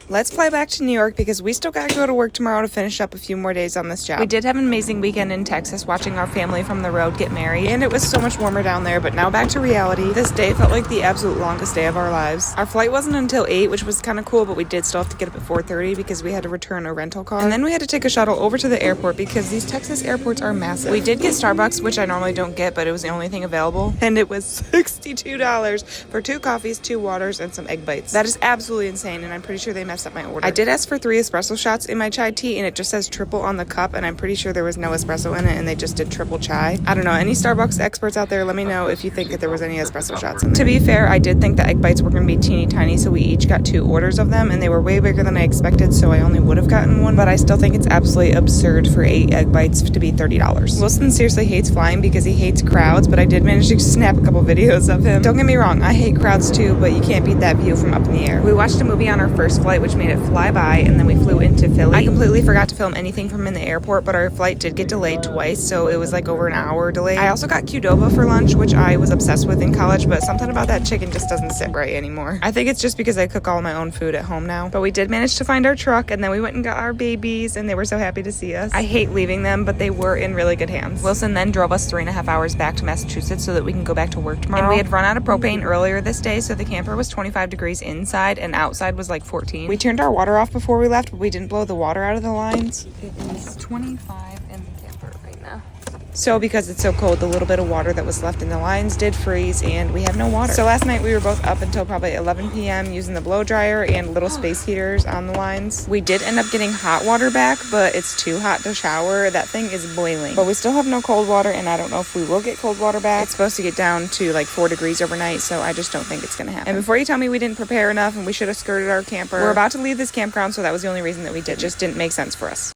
Let's fly back to New York because we still gotta go to work tomorrow to finish up a few more days on this job. We did have an amazing weekend in Texas watching our family from the road get married, and it was so much warmer down there, but now back to reality. This day felt like the absolute longest day of our lives. Our flight wasn't until 8, which was kind of cool, but we did still have to get up at 4:30 because we had to return a rental car. And then we had to take a shuttle over to the airport because these Texas airports are massive. We did get Starbucks, which I normally don't get, but it was the only thing available, and it was $62 for 2 coffees, 2 waters, and some egg bites. That is absolutely insane, and I'm pretty sure they messed up my order. I did ask for 3 espresso shots in my chai tea, and it just says triple on the cup, and I'm pretty sure there was no espresso in it, and they just did triple chai. I don't know. Any Starbucks experts out there, let me know if you think that there was any espresso shots in there. To be fair, I did think the egg bites were going to be teeny tiny, so we each got 2 orders of them, and they were way bigger than I expected, so I only would have gotten 1, but I still think it's absolutely absurd for 8 egg bites to be $30. Wilson seriously hates flying because he hates crowds, but I did manage to snap a couple videos of him. Don't get me wrong, I hate crowds too, but you can't beat that view from up in the air. We watched a movie on our first flight, which made it fly by, and then we flew into Philly. I completely forgot to film anything from in the airport, but our flight did get delayed twice, so it was like over an hour delay. I also got Qdoba for lunch, which I was obsessed with in college, but something about that chicken just doesn't sit right anymore. I think it's just because I cook all my own food at home now. But we did manage to find our truck, and then we went and got our babies, and they were so happy to see us. I hate leaving them, but they were in really good hands. Wilson then drove us 3.5 hours back to Massachusetts so that we can go back to work tomorrow. And we had run out of propane earlier this day, so the camper was 25 degrees inside, and outside was like 14. We turned our water off before we left, but we didn't blow the water out of the lines. It is 25 in the camper right now. So because it's so cold, the little bit of water that was left in the lines did freeze, and we have no water. So last night we were both up until probably 11 p.m. using the blow dryer and little space heaters on the lines. We did end up getting hot water back, but it's too hot to shower. That thing is boiling. But we still have no cold water, and I don't know if we will get cold water back. It's supposed to get down to like 4 degrees overnight, so I just don't think it's gonna happen. And before you tell me we didn't prepare enough and we should have skirted our camper, we're about to leave this campground, so that was the only reason that we did. It just didn't make sense for us.